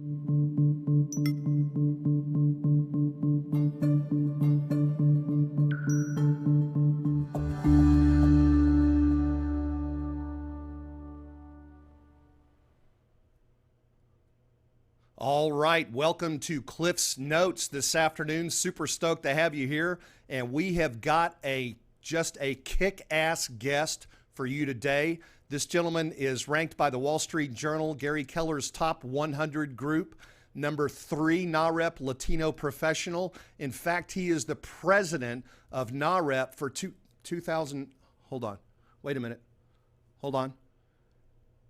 All right, welcome to Cliff's Notes this afternoon. Super stoked to have you here, and we have got just a kick-ass guest for you today. This gentleman is ranked by the Wall Street Journal, Gary Keller's top 100 group, number 3 NAREP Latino professional. In fact, he is the president of NAREP for 2000. Hold on. Wait a minute. Hold on.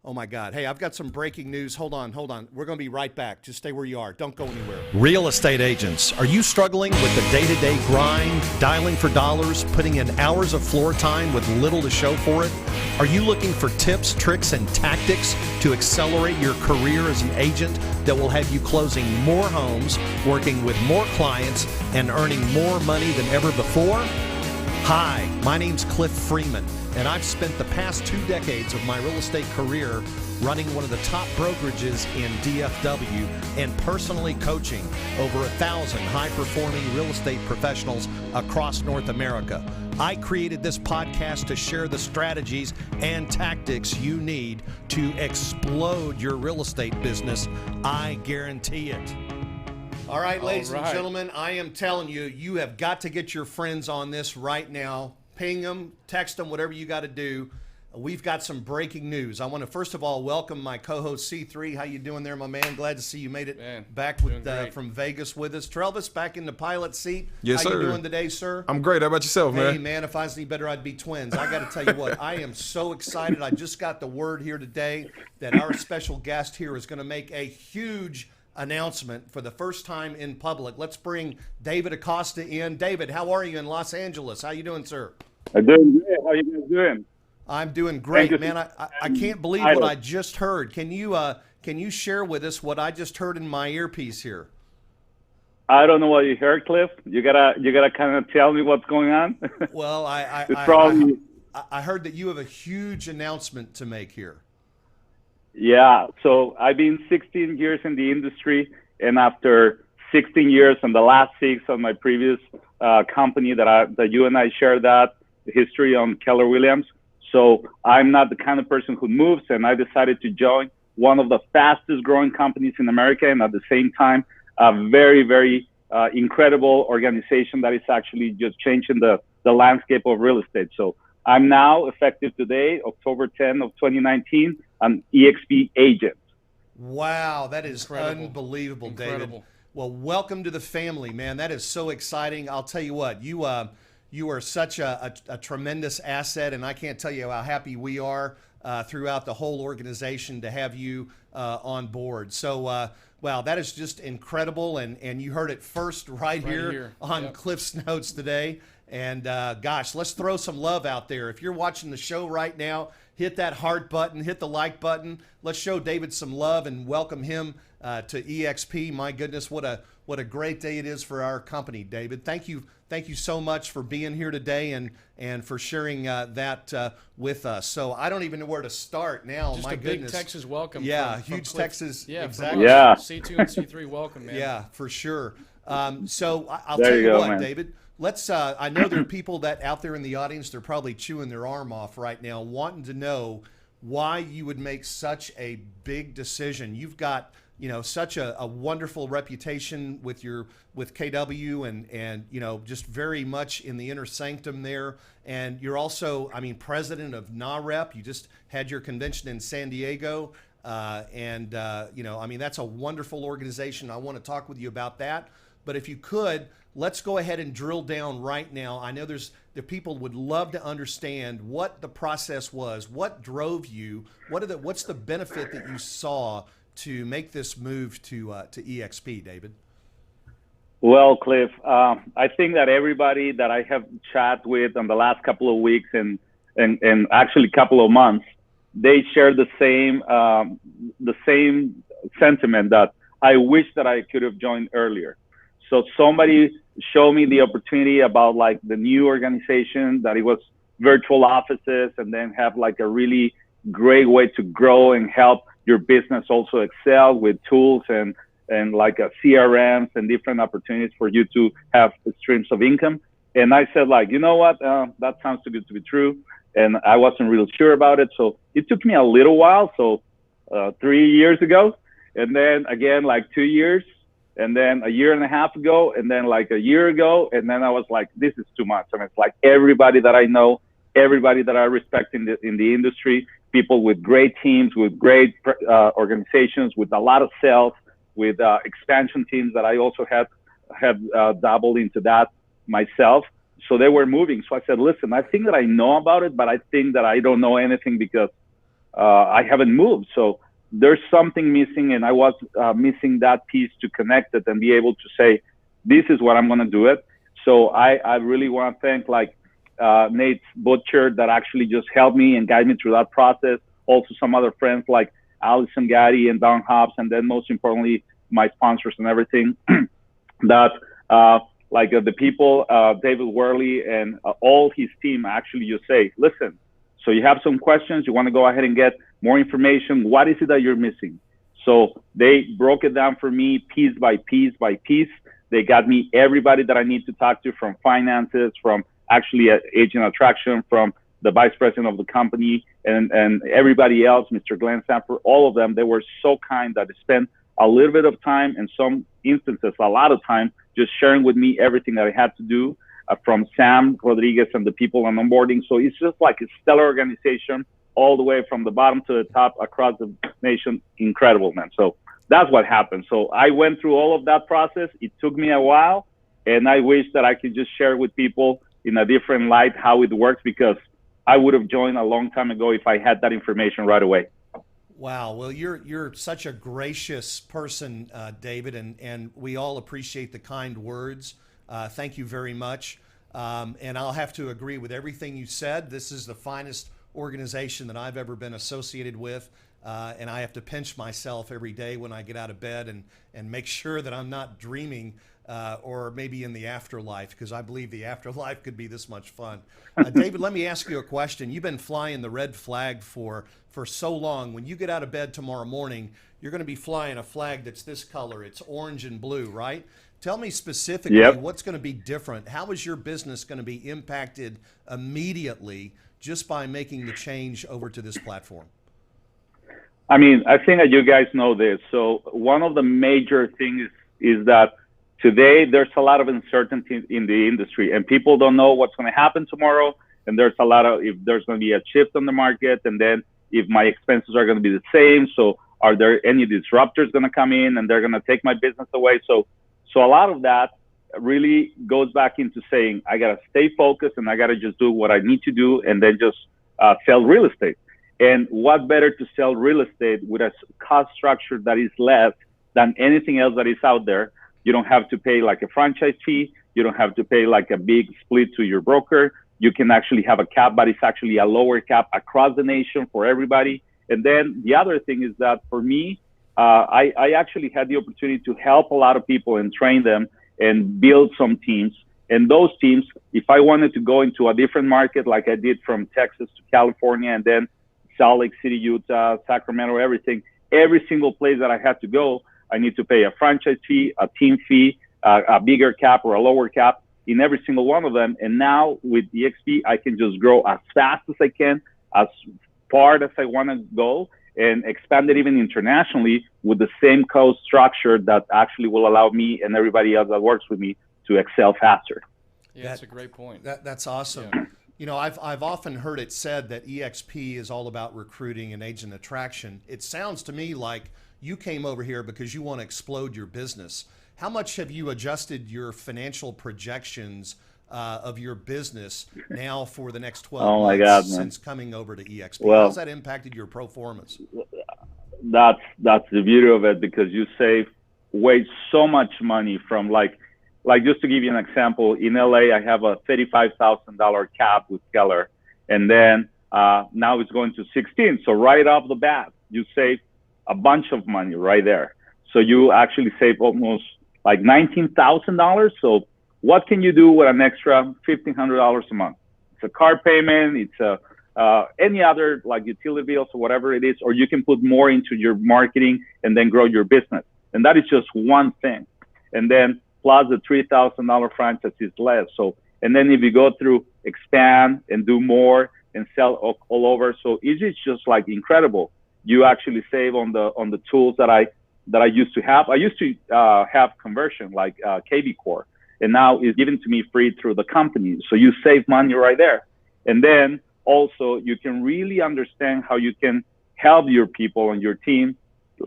Oh my God. Hey, I've got some breaking news. Hold on. We're going to be right back. Just stay where you are. Don't go anywhere. Real estate agents, are you struggling with the day-to-day grind, dialing for dollars, putting in hours of floor time with little to show for it? Are you looking for tips, tricks, and tactics to accelerate your career as an agent that will have you closing more homes, working with more clients, and earning more money than ever before? Hi, my name's Cliff Freeman, and I've spent the past 2 decades of my real estate career running one of the top brokerages in DFW and personally coaching over 1,000 high-performing real estate professionals across North America. I created this podcast to share the strategies and tactics you need to explode your real estate business. I guarantee it. All right, ladies and gentlemen, I am telling you, you have got to get your friends on this right now. Ping them, text them, whatever you got to do. We've got some breaking news. I want to first of all welcome my co-host C3. How you doing there, my man? Glad to see you made it back from Vegas with us. Trelvis, back in the pilot seat. Yes, How sir. you doing today, sir? I'm great. How about yourself, man? Hey, man, if I was any better, I'd be twins. I got to tell you what, I am so excited. I just got the word here today that our special guest here is going to make a huge announcement for the first time in public. Let's bring David Acosta in. David, how are you in Los Angeles? How you doing, sir? I'm doing great. How you guys doing? I'm doing great, man. I can't believe what I just heard. Can you share with us what I just heard in my earpiece here? I don't know what you heard, Cliff. You gotta kind of tell me what's going on. Well, I heard that you have a huge announcement to make here. Yeah, so I've been 16 years in the industry, and after 16 years and the last 6 on my previous company that you and I shared that history on Keller Williams. So I'm not the kind of person who moves, and I decided to join one of the fastest growing companies in America, and at the same time, a very, very incredible organization that is actually just changing the landscape of real estate. So I'm now, effective today, October 10 of 2019, an EXP agent. Wow, that is unbelievable, David. Well, welcome to the family, man. That is so exciting. I'll tell you what, you are such a tremendous asset, and I can't tell you how happy we are throughout the whole organization to have you on board. So, wow, that is just incredible, and you heard it first right here on Cliff's Notes today. And gosh, let's throw some love out there. If you're watching the show right now, hit that heart button, hit the like button. Let's show David some love and welcome him to EXP. My goodness, what a great day it is for our company, David. Thank you so much for being here today and for sharing that with us. So I don't even know where to start now. Just my goodness. Big Texas welcome. Yeah, from huge Cliff. Texas. Yeah, exactly. Yeah. C2 and C3 welcome, man. Yeah, for sure. So I'll There tell you you go, what, man. David. Let's. I know there are people that out there in the audience. They're probably chewing their arm off right now, wanting to know why you would make such a big decision. You've got, such a wonderful reputation with KW and just very much in the inner sanctum there. And you're also, president of NAREP. You just had your convention in San Diego. That's a wonderful organization. I want to talk with you about that. But if you could, let's go ahead and drill down right now. I know the people would love to understand what the process was, what drove you, what's the benefit that you saw to make this move to EXP, David? Well, Cliff, I think that everybody that I have chat with in the last couple of weeks and actually couple of months, they share the same sentiment that I wish that I could have joined earlier. So somebody showed me the opportunity about like the new organization, that it was virtual offices, and then have like a really great way to grow and help your business also excel with tools and like CRMs and different opportunities for you to have streams of income. And I said, like, you know what, that sounds too good to be true. And I wasn't real sure about it. So it took me a little while. So 3 years ago, and then again, like 2 years, and then a year and a half ago, and then like a year ago. And then I was like, this is too much. I mean, it's like everybody that I know, everybody that I respect in the industry, people with great teams, with great organizations, with a lot of sales, with expansion teams that I also have dabbled into that myself. So they were moving. So I said, listen, I think that I know about it, but I think that I don't know anything because I haven't moved. So there's something missing, and I was missing that piece to connect it and be able to say, this is what I'm going to do it. So I really want to thank like Nate Butcher that actually just helped me and guided me through that process. Also some other friends like Allison Gaddy and Don Hobbs, and then most importantly, my sponsors and everything that like the people, David Worley and all his team actually just say, listen, so you have some questions, you want to go ahead and get more information. What is it that you're missing? So they broke it down for me piece by piece by piece. They got me everybody that I need to talk to, from finances, from actually agent attraction, from the vice president of the company, and everybody else, Mr. Glenn Sanford, all of them. They were so kind that they spent a little bit of time, in some instances, a lot of time, just sharing with me everything that I had to do, from Sam Rodriguez and the people on onboarding. So it's just like a stellar organization all the way from the bottom to the top across the nation. Incredible, man. So that's what happened. So I went through all of that process. It took me a while, and I wish that I could just share with people in a different light how it works, because I would have joined a long time ago if I had that information right away. Wow. Well, you're such a gracious person, David, and we all appreciate the kind words. Thank you very much. And I'll have to agree with everything you said. This is the finest organization that I've ever been associated with. And I have to pinch myself every day when I get out of bed and make sure that I'm not dreaming or maybe in the afterlife, because I believe the afterlife could be this much fun. David, let me ask you a question. You've been flying the red flag for so long. When you get out of bed tomorrow morning, you're going to be flying a flag that's this color. It's orange and blue, right? Tell me specifically what's going to be different. How is your business going to be impacted immediately just by making the change over to this platform? I mean, I think that you guys know this. So one of the major things is that today there's a lot of uncertainty in the industry, and people don't know what's going to happen tomorrow. And there's a lot of, if there's going to be a shift on the market, and then if my expenses are going to be the same. So are there any disruptors going to come in and they're going to take my business away? So a lot of that really goes back into saying, I got to stay focused and I got to just do what I need to do, and then just sell real estate. And what better to sell real estate with a cost structure that is less than anything else that is out there. You don't have to pay like a franchise fee. You don't have to pay like a big split to your broker. You can actually have a cap, but it's actually a lower cap across the nation for everybody. And then the other thing is that for me, I actually had the opportunity to help a lot of people and train them and build some teams. And those teams, if I wanted to go into a different market, like I did from Texas to California and then Salt Lake City, Utah, Sacramento, everything, every single place that I had to go, I need to pay a franchise fee, a team fee, a bigger cap or a lower cap in every single one of them. And now with EXP, I can just grow as fast as I can, as far as I want to go, and expand it even internationally with the same cost structure that actually will allow me and everybody else that works with me to excel faster. Yeah, that's a great point. That's awesome. Yeah. You know, I've often heard it said that EXP is all about recruiting and agent attraction. It sounds to me like you came over here because you want to explode your business. How much have you adjusted your financial projections of your business now for the next 12 months since coming over to EXP? Well, how's that impacted your performance? That's the beauty of it, because you save way so much money from like just to give you an example, in LA, I have a $35,000 cap with Keller, and then now it's going to 16. So right off the bat, you save a bunch of money right there. So you actually save almost like $19,000. So what can you do with an extra $1,500 a month? It's a car payment. It's any other like utility bills or whatever it is, or you can put more into your marketing and then grow your business. And that is just one thing. And then plus the $3,000 franchise is less. So, and then if you go through expand and do more and sell all over, so it is just like incredible. You actually save on the tools that I used to have. I used to have conversion like KB Core, and now it's given to me free through the company. So you save money right there. And then also you can really understand how you can help your people on your team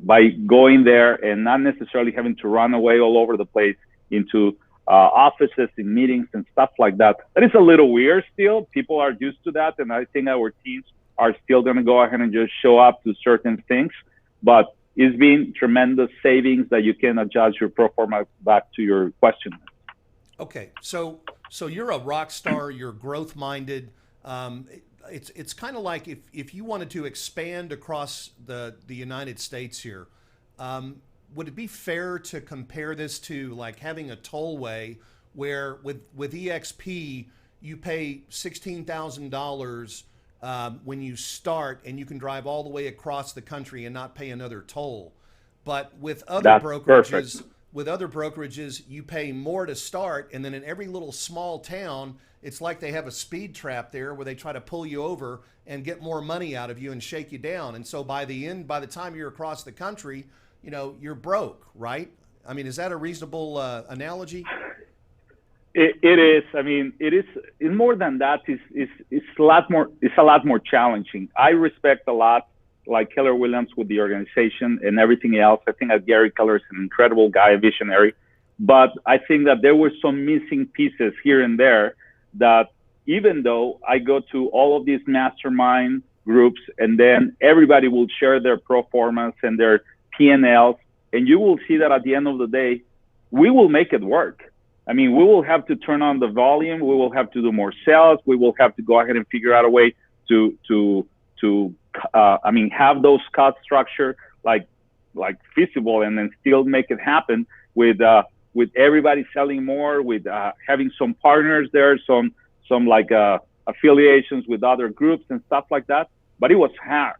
by going there and not necessarily having to run away all over the place into offices and meetings and stuff like that. That is a little weird still. People are used to that, and I think our teams are still going to go ahead and just show up to certain things. But it's been tremendous savings that you can adjust your pro forma back to your question. Okay, so you're a rock star. You're growth minded. It's kind of like if you wanted to expand across the United States here, would it be fair to compare this to like having a tollway where with EXP you pay $16,000 when you start, and you can drive all the way across the country and not pay another toll. But with other brokerages, you pay more to start, and then in every little small town, it's like they have a speed trap there where they try to pull you over and get more money out of you and shake you down. And so by the time you're across the country, you're broke, right? I mean, is that a reasonable analogy? It is. I mean, it is. It's more than that. It's a lot more. It's a lot more challenging. I respect a lot, like Keller Williams with the organization and everything else. I think that Gary Keller is an incredible guy, a visionary. But I think that there were some missing pieces here and there. That even though I go to all of these mastermind groups, and then everybody will share their pro formas and their P&Ls, and you will see that at the end of the day, we will make it work. I mean, we will have to turn on the volume. We will have to do more sales. We will have to go ahead and figure out a way to have those cost structure like feasible, and then still make it happen with everybody selling more, with having some partners there, some like affiliations with other groups and stuff like that. But it was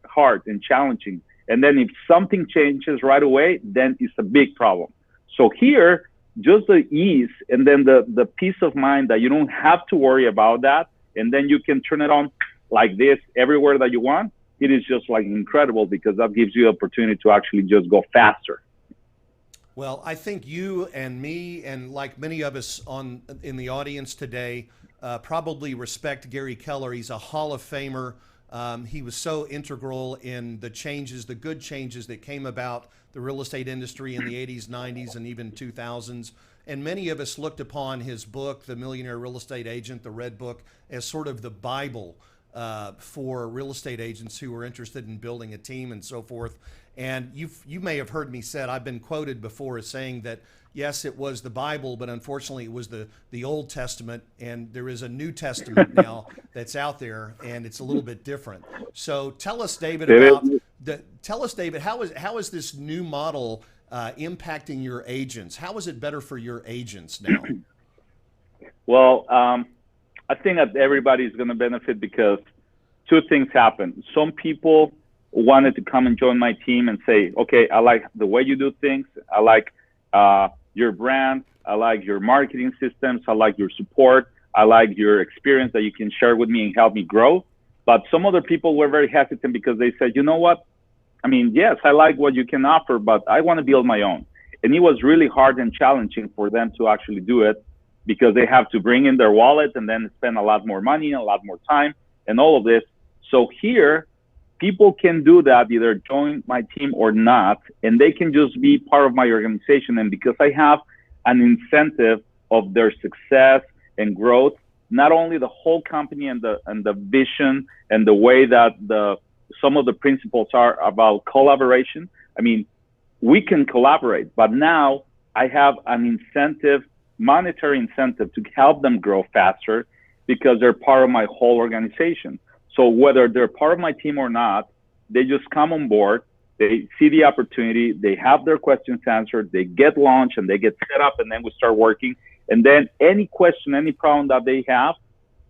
hard and challenging. And then if something changes right away, then it's a big problem. So here, just the ease and then the peace of mind that you don't have to worry about that, and then you can turn it on like this everywhere that you want. It is just like incredible, because that gives you the opportunity to actually just go faster. Well, I think you and me, and like many of us in the audience today, probably respect Gary Keller. He's a Hall of Famer. He was so integral in the good changes that came about the real estate industry in the 80s, 90s, and even 2000s. And many of us looked upon his book, The Millionaire Real Estate Agent, the Red Book, as sort of the Bible for real estate agents who were interested in building a team and so forth. And you may have heard me said, I've been quoted before as saying that, yes, it was the Bible, but unfortunately it was the Old Testament, and there is a New Testament now that's out there, and it's a little bit different. So tell us, David, how is this new model impacting your agents? How is it better for your agents now? Well, I think that everybody's going to benefit, because two things happen. Some people wanted to come and join my team and say, okay, I like the way you do things. I like your brand. I like your marketing systems. I like your support. I like your experience that you can share with me and help me grow. But some other people were very hesitant, because they said, you know what? I mean, yes, I like what you can offer, but I want to build my own. And it was really hard and challenging for them to actually do it, because they have to bring in their wallet and then spend a lot more money, a lot more time, and all of this. So here, people can do that, either join my team or not, and they can just be part of my organization. And because I have an incentive of their success and growth, not only the whole company and the vision and the way that some of the principles are about collaboration. I mean, we can collaborate, but now I have an incentive, monetary incentive, to help them grow faster, because they're part of my whole organization. So whether they're part of my team or not, they just come on board, they see the opportunity, they have their questions answered, they get launched, and they get set up, and then we start working. And then any question, any problem that they have,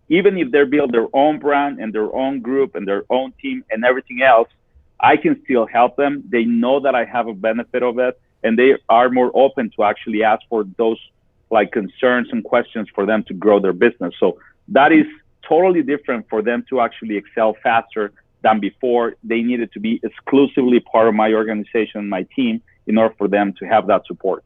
even if they build their own brand and their own group and their own team and everything else, I can still help them. They know that I have a benefit of it, and they are more open to actually ask for those like concerns and questions for them to grow their business. So that is totally different for them to actually excel faster than before. They needed to be exclusively part of my organization, my team, in order for them to have that support.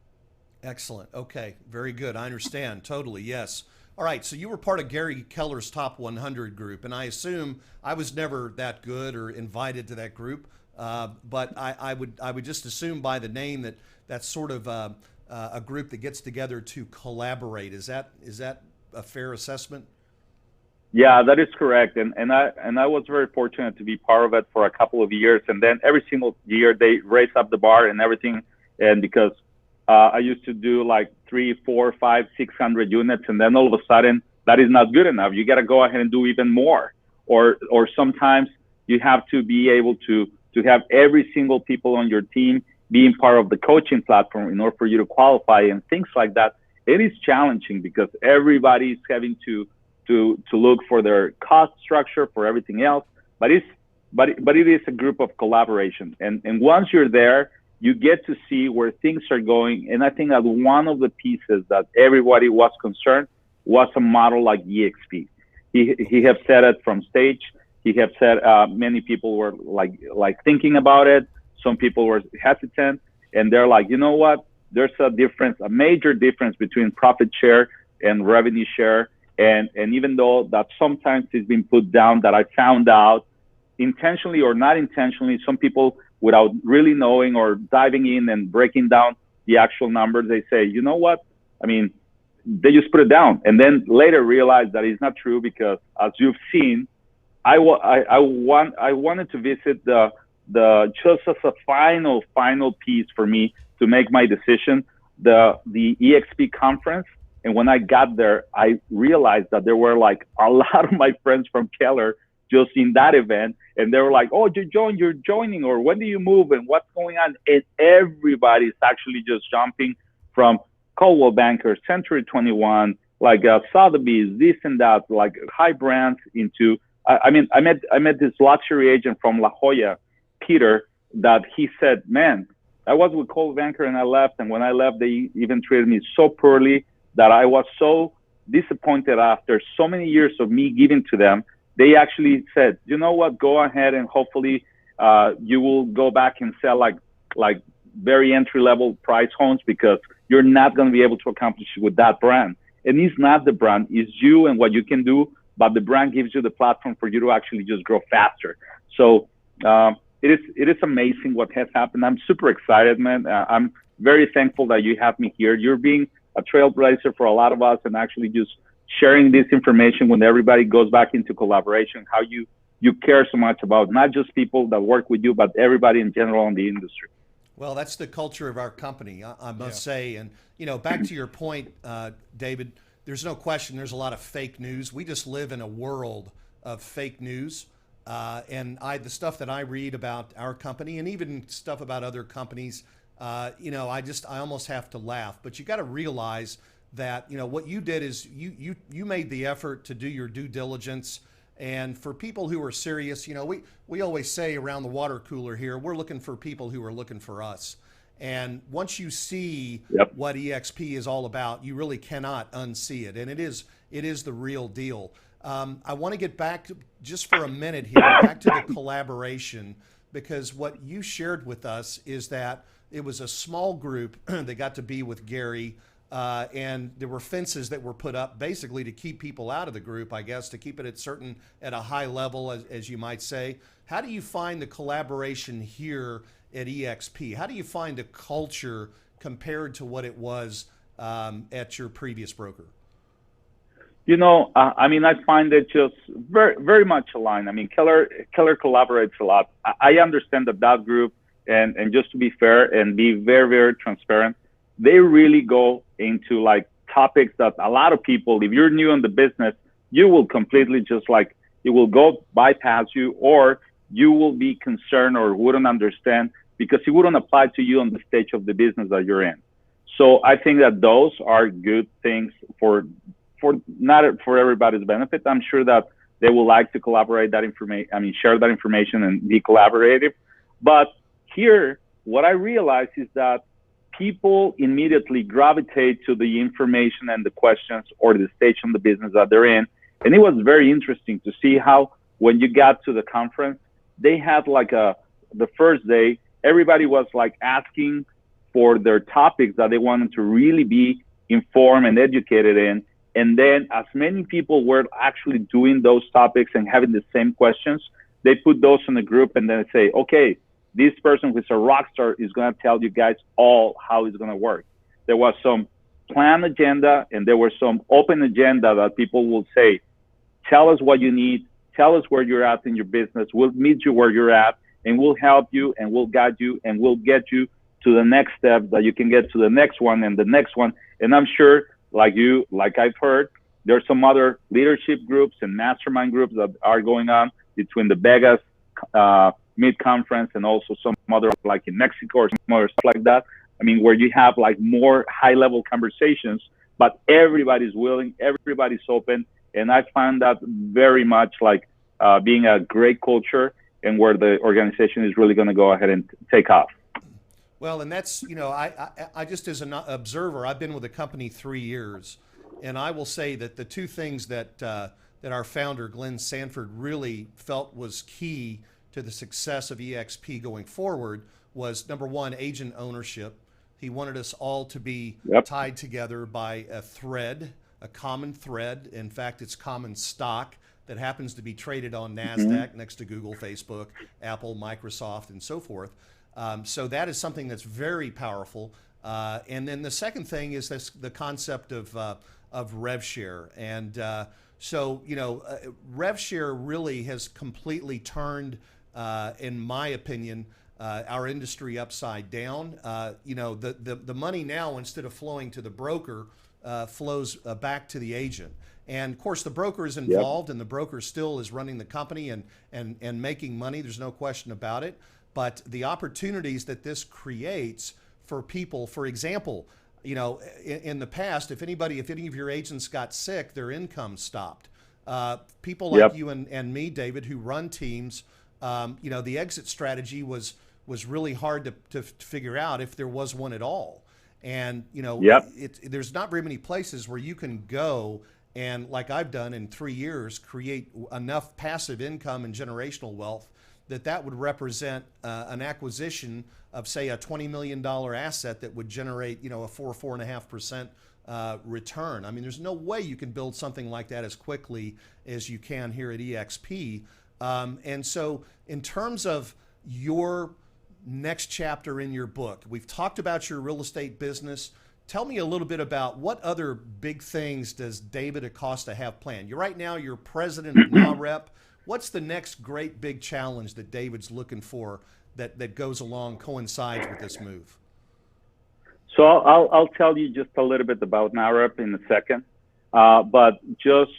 Excellent. Okay. Very good. I understand. Totally. Yes. All right. So you were part of Gary Keller's top 100 group, and I assume I was never that good or invited to that group. But I would just assume by the name that that's sort of a group that gets together to collaborate. Is that a fair assessment? Yeah, that is correct. And I was very fortunate to be part of it for a couple of years. And then every single year they raise up the bar and everything. And because I used to do like 3, 4, 5, 600 units, and then all of a sudden that is not good enough. You got to go ahead and do even more. Or sometimes you have to be able to have every single people on your team being part of the coaching platform in order for you to qualify and things like that. It is challenging because everybody's having to look for their cost structure for everything else. But it is a group of collaboration. And once you're there, you get to see where things are going. And I think that one of the pieces that everybody was concerned was a model like EXP. He have said it from stage. He have said many people were like thinking about it. Some people were hesitant, and they're like, you know what? There's a difference, a major difference between profit share and revenue share. And even though that sometimes it's been put down, that I found out intentionally or not intentionally, some people without really knowing or diving in and breaking down the actual numbers, they say, you know what? I mean, they just put it down, and then later realize that it's not true because, as you've seen, I wanted to visit the just as a final piece for me to make my decision, the EXP conference. And when I got there, I realized that there were like a lot of my friends from Keller just in that event. And they were like, oh, you're joining, or when do you move, and what's going on? And everybody's actually just jumping from Coldwell Banker, Century 21, like Sotheby's, this and that, like high brands into, I met this luxury agent from La Jolla, Peter, that he said, man, I was with Coldwell Banker and I left. And when I left, they even treated me so poorly that I was so disappointed after so many years of me giving to them. They actually said, you know what, go ahead and hopefully you will go back and sell like very entry-level price homes because you're not going to be able to accomplish it with that brand. And it's not the brand, it's you and what you can do, but the brand gives you the platform for you to actually just grow faster. So it is amazing what has happened. I'm super excited, man. I'm very thankful that you have me here. You're being a trailblazer for a lot of us and actually just sharing this information when everybody goes back into collaboration, how you care so much about not just people that work with you, but everybody in general in the industry. Well, that's the culture of our company, I must say. And, back to your point, David, there's no question there's a lot of fake news. We just live in a world of fake news. And the stuff that I read about our company and even stuff about other companies, I almost have to laugh. But you got to realize that, what you did is you made the effort to do your due diligence. And for people who are serious, we always say around the water cooler here, we're looking for people who are looking for us. And once you see what EXP is all about, you really cannot unsee it. And it is the real deal. I want to get back just for a minute here, back to the collaboration, because what you shared with us is that it was a small group that got to be with Gary. And there were fences that were put up basically to keep people out of the group, I guess, to keep it at a high level, as you might say. How do you find the collaboration here at EXP? How do you find the culture compared to what it was at your previous broker? I find it just very, very much aligned. I mean, Keller collaborates a lot. I understand that group, and just to be fair and be very, very transparent, they really go into like topics that a lot of people, if you're new in the business, you will completely just like, it will go bypass you, or you will be concerned or wouldn't understand because it wouldn't apply to you on the stage of the business that you're in. So I think that those are good things for for not for everybody's benefit. I'm sure that they would like to collaborate that information. I mean, share that information and be collaborative. But here, what I realized is that people immediately gravitate to the information and the questions or the stage of the business that they're in. And it was very interesting to see how when you got to the conference, they had like the first day, everybody was like asking for their topics that they wanted to really be informed and educated in. And then as many people were actually doing those topics and having the same questions, they put those in a group and then say, okay, this person who's a rock star is going to tell you guys all how it's going to work. There was some planned agenda and there was some open agenda that people will say, tell us what you need, tell us where you're at in your business, we'll meet you where you're at, and we'll help you and we'll guide you and we'll get you to the next step that you can get to the next one and the next one. And I'm sure, like I've heard, there's some other leadership groups and mastermind groups that are going on between the Vegas mid-conference and also some other, like in Mexico or some other stuff like that. I mean, where you have like more high-level conversations, but everybody's willing, everybody's open. And I find that very much like being a great culture and where the organization is really going to go ahead and take off. Well, and that's, I just as an observer, I've been with the company 3 years, and I will say that the two things that our founder, Glenn Sanford, really felt was key to the success of EXP going forward was, number one, agent ownership. He wanted us all to be tied together by a thread, a common thread. In fact, it's common stock that happens to be traded on NASDAQ next to Google, Facebook, Apple, Microsoft, and so forth. So that is something that's very powerful. And then the second thing is the concept of rev share. And so, rev share really has completely turned, in my opinion, our industry upside down. The money now, instead of flowing to the broker, flows back to the agent. And of course, the broker is involved, and the broker still is running the company and making money. There's no question about it. But the opportunities that this creates for people, for example, in the past, if any of your agents got sick, their income stopped. People like you and me, David, who run teams, the exit strategy was really hard to figure out if there was one at all. And, there's not very many places where you can go and, like I've done in 3 years, create enough passive income and generational wealth that would represent an acquisition of, say, a $20 million asset that would generate, a 4.5% return. I mean, there's no way you can build something like that as quickly as you can here at EXP. And so in terms of your next chapter in your book, we've talked about your real estate business. Tell me a little bit about what other big things does David Acosta have planned? Right now, you're president of NAREP. What's the next great big challenge that David's looking for that goes along, coincides with this move? So I'll tell you just a little bit about NAREP in a second. But just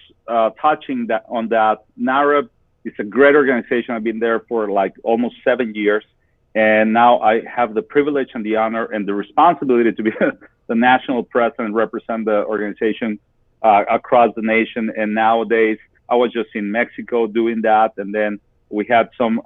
touching on that, NAREP is a great organization. I've been there for like almost 7 years. And now I have the privilege and the honor and the responsibility to be the national president and represent the organization across the nation. And nowadays, I was just in Mexico doing that. And then we had some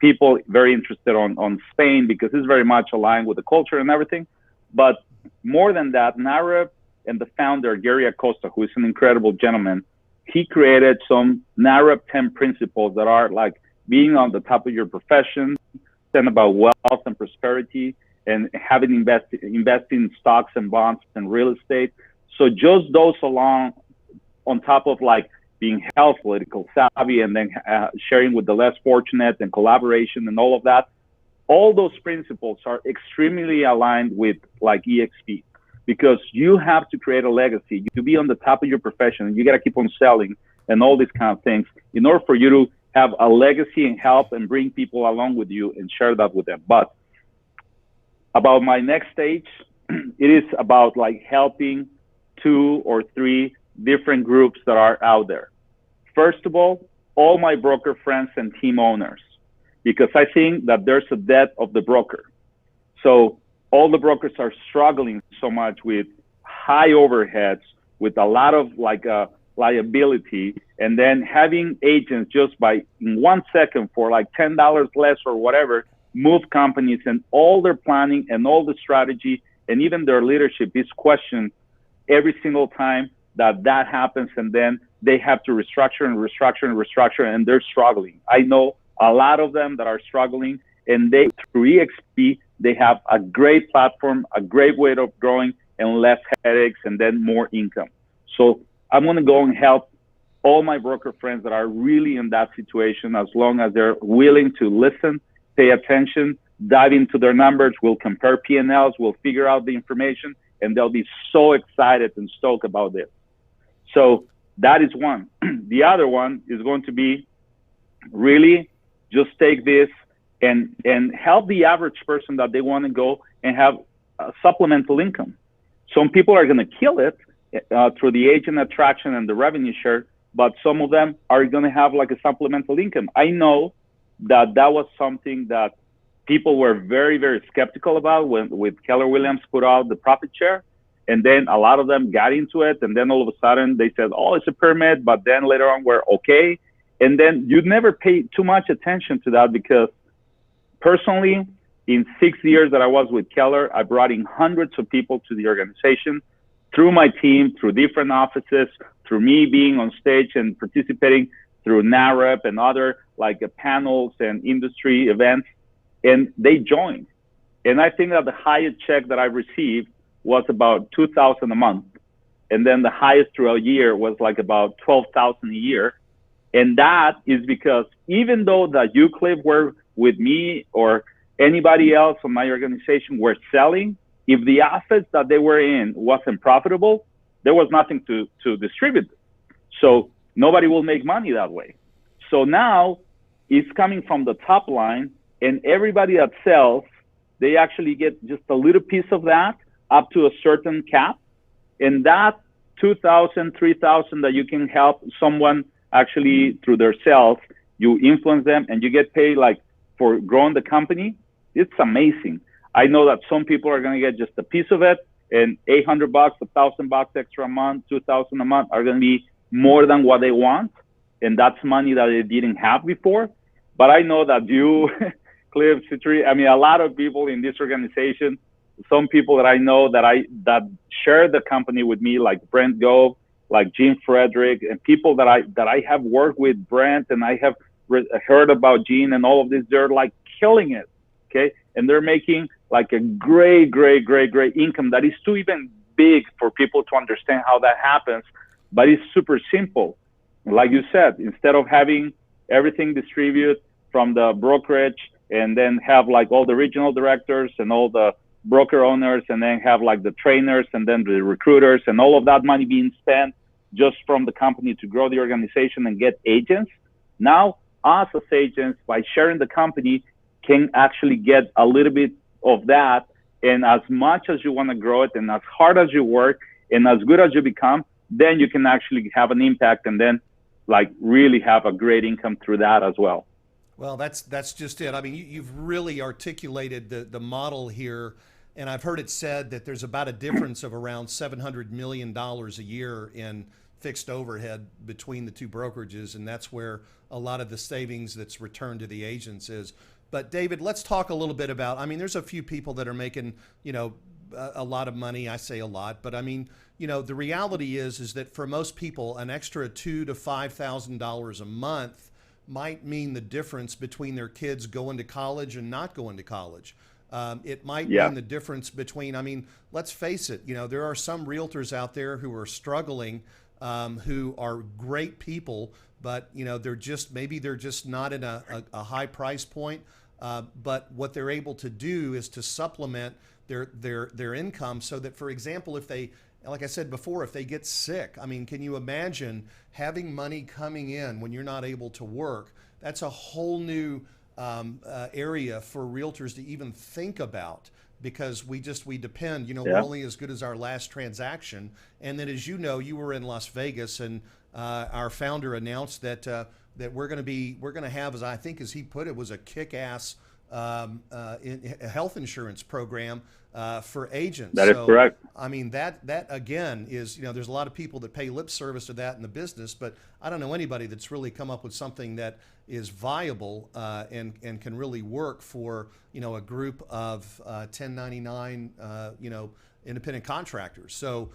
people very interested on Spain because it's very much aligned with the culture and everything. But more than that, NAREP and the founder, Gary Acosta, who is an incredible gentleman, he created some NAREP 10 principles that are like being on the top of your profession, and about wealth and prosperity, and having invested in stocks and bonds and real estate. So just those along on top of like being health, political savvy, and then sharing with the less fortunate and collaboration and all of that, all those principles are extremely aligned with like EXP, because you have to create a legacy. You be on the top of your profession, and you got to keep on selling and all these kind of things in order for you to have a legacy and help and bring people along with you and share that with them. But about my next stage, it is about like helping 2 or 3 different groups that are out there. First of all my broker friends and team owners, because I think that there's a debt of the broker. So all the brokers are struggling so much with high overheads, with a lot of liability, and then having agents just by in 1 second for like $10 less or whatever move companies, and all their planning and all the strategy and even their leadership is questioned every single time that happens, and then they have to restructure and restructure and restructure, and they're struggling. I know a lot of them that are struggling, and they, through EXP, they have a great platform, a great way of growing, and less headaches, and then more income. So I'm going to go and help all my broker friends that are really in that situation, as long as they're willing to listen, pay attention, dive into their numbers. We'll compare P&Ls, we'll figure out the information, and they'll be so excited and stoked about this. So that is one. The other one is going to be really just take this and help the average person that they want to go and have a supplemental income. Some people are going to kill it through the agent attraction and the revenue share, but some of them are going to have like a supplemental income. I know that was something that people were very, very skeptical about with Keller Williams put out the profit share. And then a lot of them got into it. And then all of a sudden they said, oh, it's a pyramid. But then later on we're okay. And then you'd never pay too much attention to that, because personally, in 6 years that I was with Keller, I brought in hundreds of people to the organization through my team, through different offices, through me being on stage and participating through NAREP and other like panels and industry events. And they joined. And I think that the highest check that I received was about $2,000 a month. And then the highest through a year was like about $12,000 a year. And that is because even though that Euclid were with me or anybody else on my organization were selling, if the office that they were in wasn't profitable, there was nothing to distribute. So nobody will make money that way. So now it's coming from the top line, and everybody that sells, they actually get just a little piece of that up to a certain cap. And that $2,000, $3,000 that you can help someone actually through their sales, you influence them and you get paid like for growing the company. It's amazing. I know that some people are going to get just a piece of it, and $800, $1,000 extra a month, $2,000 a month are going to be more than what they want. And that's money that they didn't have before. But I know that you, Cliff, Citri, I mean, a lot of people in this organization, some people that I know that share the company with me, like Brent Gove, like Gene Frederick, and people that I have worked with, Brent, and I have heard about Gene and all of this. They're like killing it, okay? And they're making like a great income that is too even big for people to understand how that happens. But it's super simple. Like you said, instead of having everything distributed from the brokerage and then have like all the regional directors and all the broker owners, and then have like the trainers and then the recruiters and all of that money being spent just from the company to grow the organization and get agents. Now, us as agents, by sharing the company, can actually get a little bit of that. And as much as you want to grow it, and as hard as you work, and as good as you become, then you can actually have an impact, and then like really have a great income through that as well. Well, that's just it. I mean, you've really articulated the model here, and I've heard it said that there's about a difference of around $700 million a year in fixed overhead between the two brokerages, and that's where a lot of the savings that's returned to the agents is. But David, let's talk a little bit about, I mean, there's a few people that are making, a lot of money. I say a lot, but I mean, the reality is that for most people, an extra $2,000 to $5,000 a month might mean the difference between their kids going to college and not going to college. It might mean the difference between, I mean, let's face it, there are some realtors out there who are struggling, who are great people, but they're just not in a high price point. But what they're able to do is to supplement their income, so that, for example, if they, like I said before, if they get sick, I mean, can you imagine having money coming in when you're not able to work? That's a whole new area for realtors to even think about, because we depend, we're only as good as our last transaction. And then, as you know, you were in Las Vegas, and our founder announced that we're going to have, as I think as he put it, was a kick-ass a health insurance program for agents. That is correct. I mean, that again is, there's a lot of people that pay lip service to that in the business, but I don't know anybody that's really come up with something that is viable and can really work for, a group of 1099, independent contractors. So,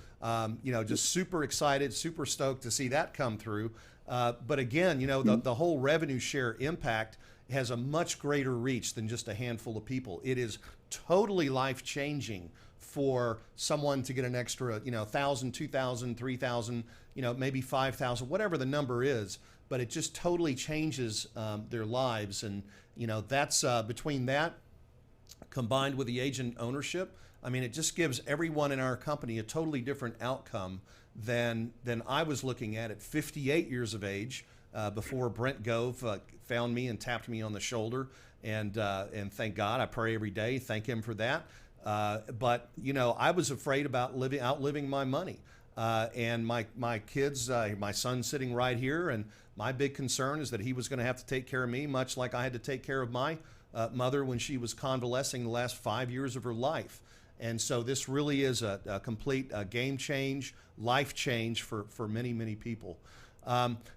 just super excited, super stoked to see that come through. But again, the whole revenue share impact has a much greater reach than just a handful of people. It is totally life-changing for someone to get an extra, 1,000, 2,000, 3,000, maybe 5,000, whatever the number is, but it just totally changes their lives. And, that's between that combined with the agent ownership, I mean, it just gives everyone in our company a totally different outcome than I was looking at 58 years of age, before Brent Gove found me and tapped me on the shoulder, and thank God, I pray every day, thank him for that. But I was afraid about outliving my money, and my kids, my son's sitting right here, and my big concern is that he was going to have to take care of me, much like I had to take care of my mother when she was convalescing the last 5 years of her life. And so this really is a complete game change, life change for many, many people.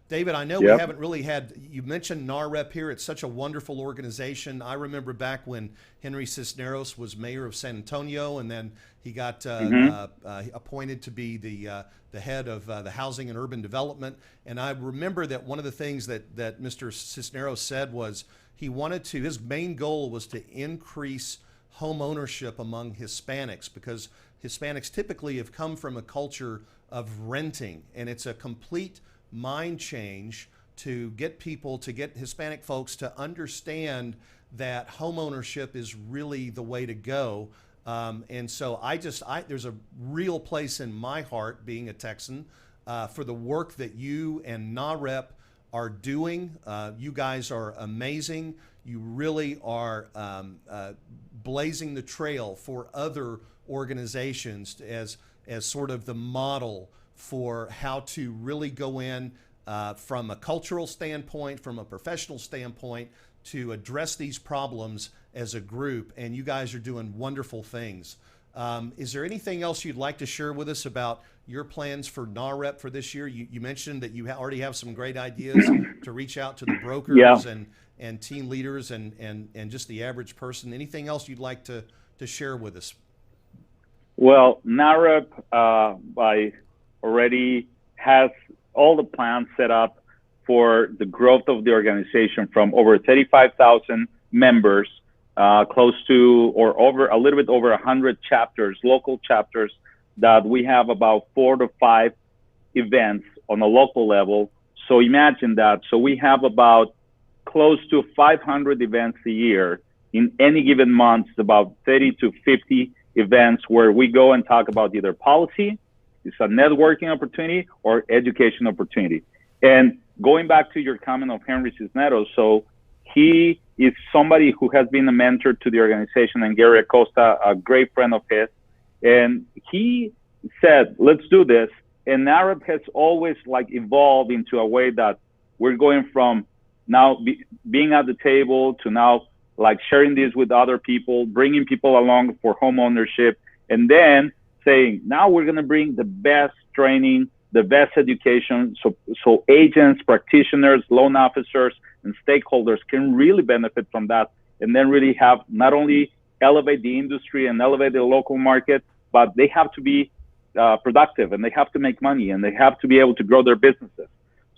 David, I know we haven't really you mentioned NAREP here. It's such a wonderful organization. I remember back when Henry Cisneros was mayor of San Antonio, and then he got appointed to be the head of the Housing and Urban Development. And I remember that one of the things that Mr. Cisneros said was his main goal was to increase home ownership among Hispanics, because Hispanics typically have come from a culture of renting, and it's a complete mind change to get Hispanic folks to understand that home ownership is really the way to go. And so there's a real place in my heart, being a Texan, for the work that you and NAREP are doing. You guys are amazing. You really are blazing the trail for other organizations as sort of the model for how to really go in from a cultural standpoint, from a professional standpoint, to address these problems as a group. And you guys are doing wonderful things. Is there anything else you'd like to share with us about your plans for NAREP for this year? You mentioned that you already have some great ideas to reach out to the brokers and team leaders and just the average person. Anything else you'd like to share with us? Well, NAREP already has all the plans set up for the growth of the organization from over 35,000 members, close to or over a little bit over 100 chapters, local chapters, that we have about 4 to 5 events on a local level. So imagine that. So we have about close to 500 events a year. In any given month, about 30 to 50 events where we go and talk about either policy, it's a networking opportunity, or education opportunity. And going back to your comment of Henry Cisneros, so he is somebody who has been a mentor to the organization, and Gary Acosta, a great friend of his. And he said, let's do this. And NAREP has always evolved into a way that we're going from now being at the table to now sharing this with other people, bringing people along for home ownership, and then saying, now we're going to bring the best training, the best education, so agents, practitioners, loan officers, and stakeholders can really benefit from that, and then really have not only elevate the industry and elevate the local market, but they have to be productive, and they have to make money, and they have to be able to grow their businesses.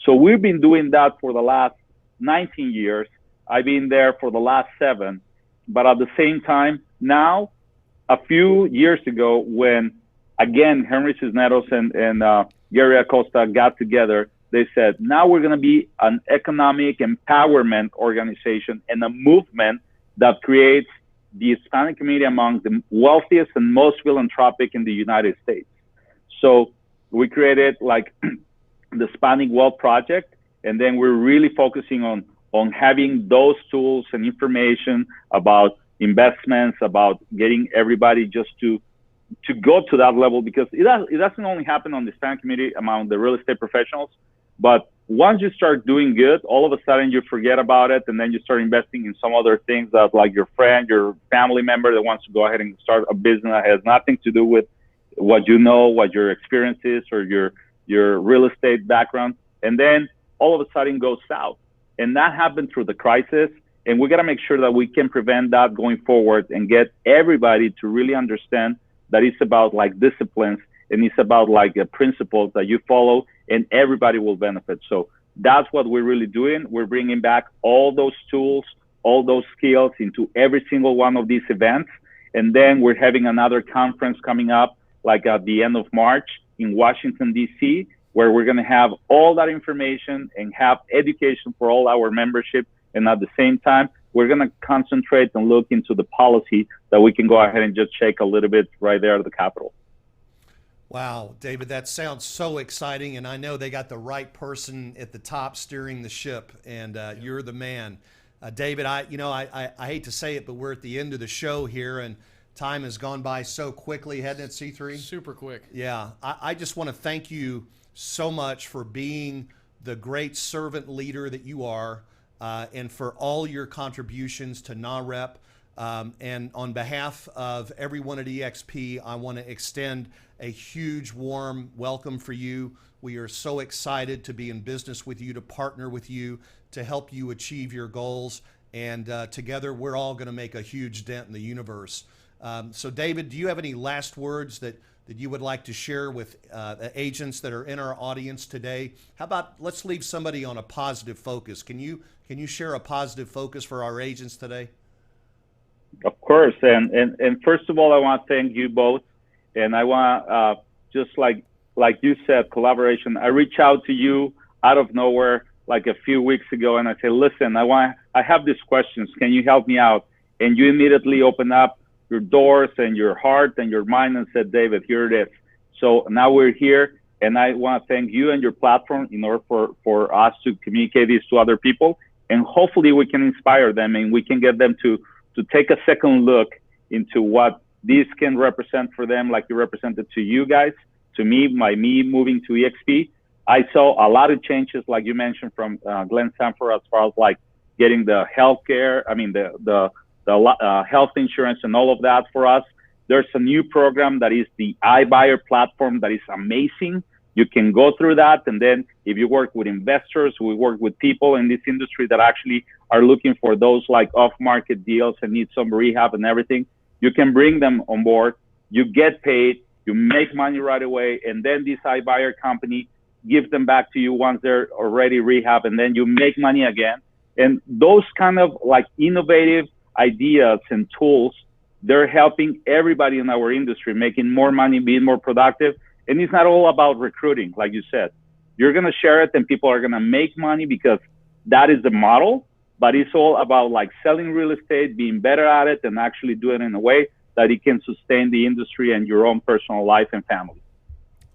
So we've been doing that for the last 19 years. I've been there for the last 7. But at the same time, now, a few years ago, when, again, Henry Cisneros and Gary Acosta got together, they said, now we're going to be an economic empowerment organization and a movement that creates the Hispanic community among the wealthiest and most philanthropic in the United States. So we created the Hispanic Wealth Project, and then we're really focusing on having those tools and information about investments, about getting everybody just to go to that level, because it doesn't only happen on the Hispanic community among the real estate professionals, but once you start doing good, all of a sudden you forget about it, and then you start investing in some other things that, like your friend, your family member that wants to go ahead and start a business that has nothing to do with what you know, what your experience is, or your real estate background, and then all of a sudden goes south. And that happened through the crisis, and we got to make sure that we can prevent that going forward and get everybody to really understand that it's about like disciplines, and it's about like principles that you follow, and everybody will benefit. So that's what we're really doing. We're bringing back all those tools, all those skills into every single one of these events. And then we're having another conference coming up like at the end of March in Washington, D.C., where we're going to have all that information and have education for all our membership. And at the same time, we're going to concentrate and look into the policy that we can go ahead and just shake a little bit right there at the Capitol. Wow, David, that sounds so exciting, and I know they got the right person at the top steering the ship, and you're the man. David, I hate to say it, but we're at the end of the show here, and time has gone by so quickly, hadn't it, C3? Super quick. Yeah, I just want to thank you so much for being the great servant leader that you are, and for all your contributions to NAREP. And on behalf of everyone at EXP, I want to extend a huge warm welcome for you. We are so excited to be in business with you, to partner with you, to help you achieve your goals. And together, we're all going to make a huge dent in the universe. So David, do you have any last words that you would like to share with the agents that are in our audience today? How about let's leave somebody on a positive focus. Can you share a positive focus for our agents today? Of course. And first of all, I want to thank you both. And I want, just like you said, collaboration. I reached out to you out of nowhere like a few weeks ago, and I said, listen, I have these questions. Can you help me out? And you immediately opened up your doors and your heart and your mind and said, David, here it is. So now we're here, and I want to thank you and your platform in order for us to communicate this to other people. And hopefully we can inspire them, and we can get them to take a second look into what these can represent for them, like you represented to you guys, to me, me moving to EXP. I saw a lot of changes, like you mentioned, from Glenn Sanford, as far as like getting the healthcare, the health insurance and all of that for us. There's a new program that is the iBuyer platform that is amazing. You can go through that, and then if you work with investors, we work with people in this industry that actually are looking for those like off-market deals and need some rehab and everything, you can bring them on board. You get paid, you make money right away, and then this iBuyer company gives them back to you once they're already rehab, and then you make money again. And those kind of like innovative ideas and tools, they're helping everybody in our industry, making more money, being more productive. And it's not all about recruiting, like you said. You're going to share it and people are going to make money because that is the model, but it's all about like selling real estate, being better at it, and actually doing it in a way that it can sustain the industry and your own personal life and family.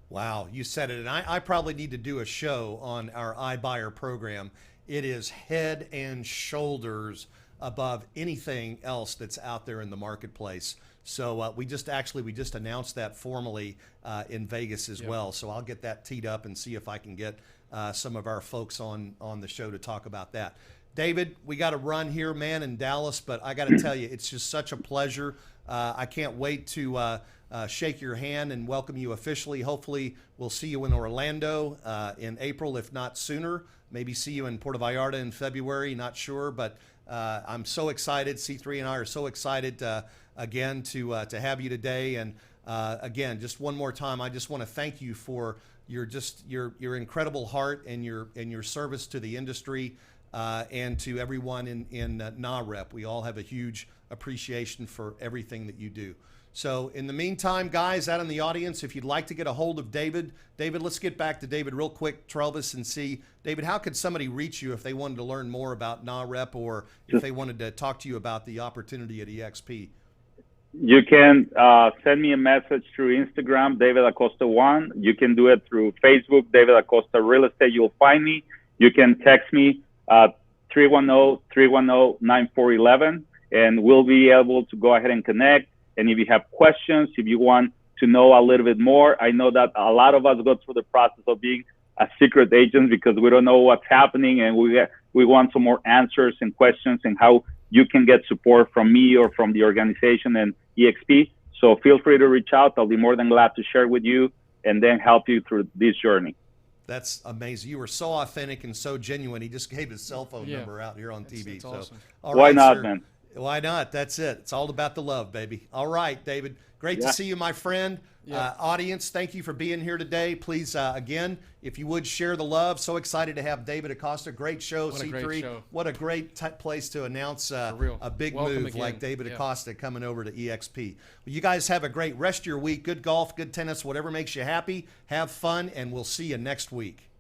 Wow, you said it. And I probably need to do a show on our iBuyer program. It is head and shoulders above anything else that's out there in the marketplace. So we just announced that formally in Vegas as well. So I'll get that teed up and see if I can get some of our folks on the show to talk about that. David, we got to run here, man, in Dallas, but I got to tell you, it's just such a pleasure. I can't wait to shake your hand and welcome you officially. Hopefully we'll see you in Orlando in April, if not sooner. Maybe see you in Puerto Vallarta in February, not sure, but I'm so excited. C3 and I are so excited again to have you today. And again, just one more time, I just want to thank you for your incredible heart and your service to the industry and to everyone in NAREP. We all have a huge appreciation for everything that you do. So in the meantime, guys out in the audience, if you'd like to get a hold of David, let's get back to David real quick, Travis, and see, David, how could somebody reach you if they wanted to learn more about NAREP or if they wanted to talk to you about the opportunity at EXP? You can send me a message through Instagram, David Acosta 1. You can do it through Facebook, David Acosta Real Estate. You'll find me. You can text me 310-310-9411, and we'll be able to go ahead and connect. And if you have questions, if you want to know a little bit more, I know that a lot of us go through the process of being as secret agents because we don't know what's happening, and we want some more answers and questions and how you can get support from me or from the organization and EXP. So feel free to reach out. I'll be more than glad to share with you and then help you through this journey. That's amazing. You were so authentic and so genuine. He just gave his cell phone number out here on TV. That's awesome. All Why right, not, sir. man? Why not? That's it. It's all about the love, baby. All right, David. Great to see you, my friend. Audience, thank you for being here today. Please, again, if you would share the love. So excited to have David Acosta. Great show, What a C3. great show. What a great place to announce a big Welcome move again. like David Acosta coming over to EXP. Well, you guys have a great rest of your week. Good golf, good tennis, whatever makes you happy. Have fun, and we'll see you next week.